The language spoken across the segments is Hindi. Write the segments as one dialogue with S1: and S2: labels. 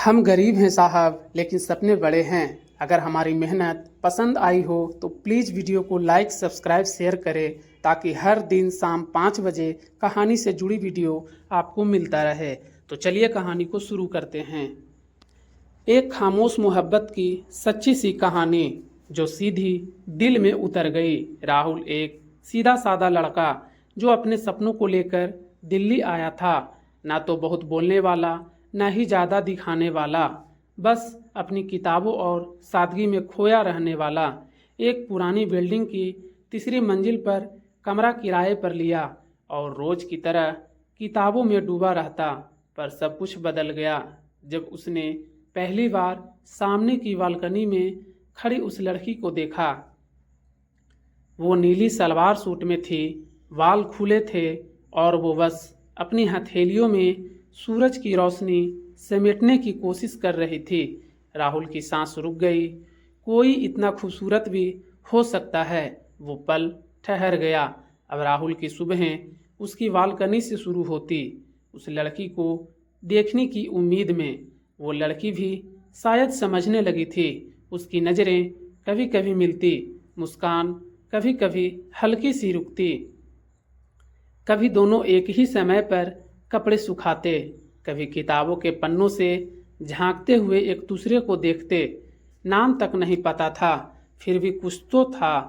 S1: हम गरीब हैं साहब, लेकिन सपने बड़े हैं। अगर हमारी मेहनत पसंद आई हो तो प्लीज़ वीडियो को लाइक, सब्सक्राइब, शेयर करें ताकि हर दिन शाम 5 बजे कहानी से जुड़ी वीडियो आपको मिलता रहे। तो चलिए कहानी को शुरू करते हैं। एक खामोश मोहब्बत की सच्ची सी कहानी जो सीधी दिल में उतर गई। राहुल एक सीधा साधा लड़का जो अपने सपनों को लेकर दिल्ली आया था। ना तो बहुत बोलने वाला, ना ही ज़्यादा दिखाने वाला, बस अपनी किताबों और सादगी में खोया रहने वाला। एक पुरानी बिल्डिंग की तीसरी मंजिल पर कमरा किराए पर लिया और रोज़ की तरह किताबों में डूबा रहता। पर सब कुछ बदल गया जब उसने पहली बार सामने की बालकनी में खड़ी उस लड़की को देखा। वो नीली सलवार सूट में थी, बाल खुले थे और वो बस अपनी हथेलियों में सूरज की रोशनी समेटने की कोशिश कर रही थी। राहुल की सांस रुक गई। कोई इतना खूबसूरत भी हो सकता है। वो पल ठहर गया। अब राहुल की सुबहें उसकी बालकनी से शुरू होती, उस लड़की को देखने की उम्मीद में। वो लड़की भी शायद समझने लगी थी। उसकी नज़रें कभी कभी मिलती, मुस्कान कभी कभी हल्की सी रुकती। कभी दोनों एक ही समय पर कपड़े सुखाते, कभी किताबों के पन्नों से झांकते हुए एक दूसरे को देखते। नाम तक नहीं पता था, फिर भी कुछ तो था।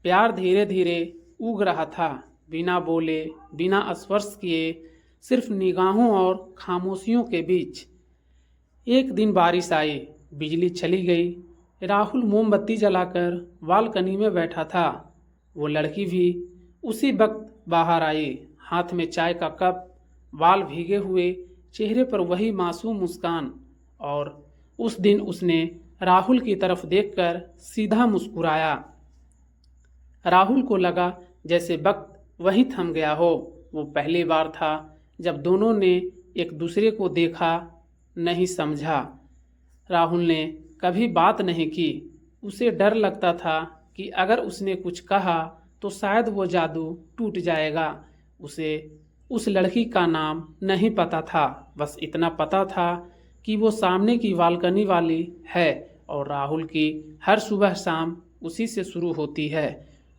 S1: प्यार धीरे धीरे उग रहा था, बिना बोले, बिना स्पर्श किए, सिर्फ निगाहों और खामोशियों के बीच। एक दिन बारिश आई, बिजली चली गई। राहुल मोमबत्ती जलाकर बालकनी में बैठा था। वो लड़की भी उसी वक्त बाहर आई, हाथ में चाय का कप, बाल भीगे हुए, चेहरे पर वही मासूम मुस्कान। और उस दिन उसने राहुल की तरफ देखकर सीधा मुस्कुराया। राहुल को लगा जैसे वक्त वहीं थम गया हो। वो पहली बार था जब दोनों ने एक दूसरे को देखा, नहीं समझा। राहुल ने कभी बात नहीं की। उसे डर लगता था कि अगर उसने कुछ कहा तो शायद वो जादू टूट जाएगा। उसे उस लड़की का नाम नहीं पता था, बस इतना पता था कि वो सामने की बालकनी वाली है और राहुल की हर सुबह शाम उसी से शुरू होती है।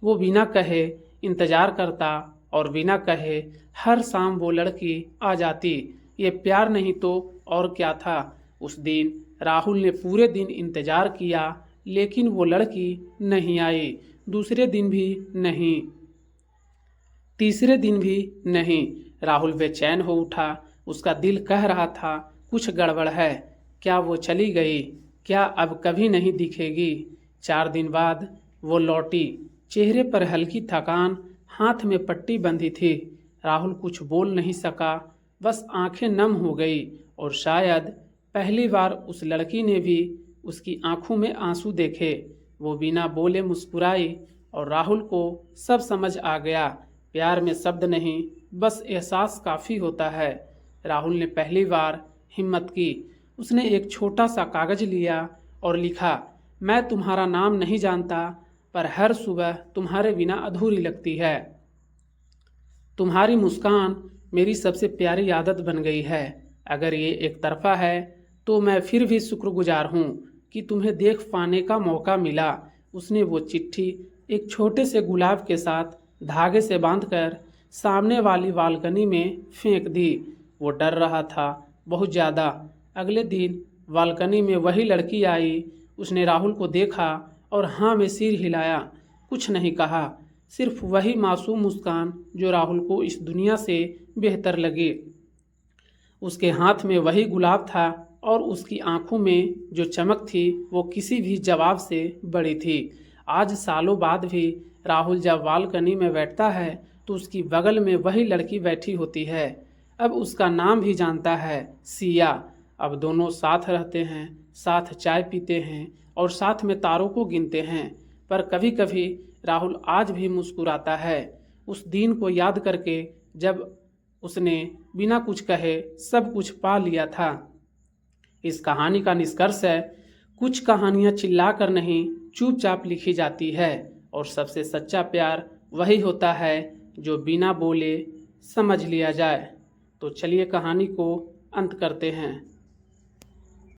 S1: वो बिना कहे इंतज़ार करता और बिना कहे हर शाम वो लड़की आ जाती। ये प्यार नहीं तो और क्या था। उस दिन राहुल ने पूरे दिन इंतज़ार किया, लेकिन वो लड़की नहीं आई। दूसरे दिन भी नहीं, तीसरे दिन भी नहीं। राहुल बेचैन हो उठा। उसका दिल कह रहा था कुछ गड़बड़ है। क्या वो चली गई? क्या अब कभी नहीं दिखेगी? 4 दिन बाद वो लौटी। चेहरे पर हल्की थकान, हाथ में पट्टी बंधी थी। राहुल कुछ बोल नहीं सका, बस आंखें नम हो गई। और शायद पहली बार उस लड़की ने भी उसकी आंखों में आंसू देखे। वो बिना बोले मुस्कुराई और राहुल को सब समझ आ गया। प्यार में शब्द नहीं, बस एहसास काफ़ी होता है। राहुल ने पहली बार हिम्मत की। उसने एक छोटा सा कागज़ लिया और लिखा, मैं तुम्हारा नाम नहीं जानता, पर हर सुबह तुम्हारे बिना अधूरी लगती है। तुम्हारी मुस्कान मेरी सबसे प्यारी आदत बन गई है। अगर ये एक तरफा है तो मैं फिर भी शुक्रगुजार हूँ कि तुम्हें देख पाने का मौका मिला। उसने वो चिट्ठी एक छोटे से गुलाब के साथ धागे से बांधकर सामने वाली बालकनी में फेंक दी। वो डर रहा था बहुत ज़्यादा। अगले दिन बालकनी में वही लड़की आई। उसने राहुल को देखा और हाँ में सिर हिलाया। कुछ नहीं कहा, सिर्फ वही मासूम मुस्कान जो राहुल को इस दुनिया से बेहतर लगी। उसके हाथ में वही गुलाब था और उसकी आंखों में जो चमक थी वो किसी भी जवाब से बड़ी थी। आज सालों बाद भी राहुल जब बालकनी में बैठता है तो उसकी बगल में वही लड़की बैठी होती है। अब उसका नाम भी जानता है, सिया। अब दोनों साथ रहते हैं, साथ चाय पीते हैं और साथ में तारों को गिनते हैं। पर कभी कभी राहुल आज भी मुस्कुराता है, उस दिन को याद करके जब उसने बिना कुछ कहे सब कुछ पा लिया था। इस कहानी का निष्कर्ष है, कुछ कहानियाँ चिल्लाकर नहीं, चुपचाप लिखी जाती है और सबसे सच्चा प्यार वही होता है जो बिना बोले समझ लिया जाए। तो चलिए कहानी को अंत करते हैं।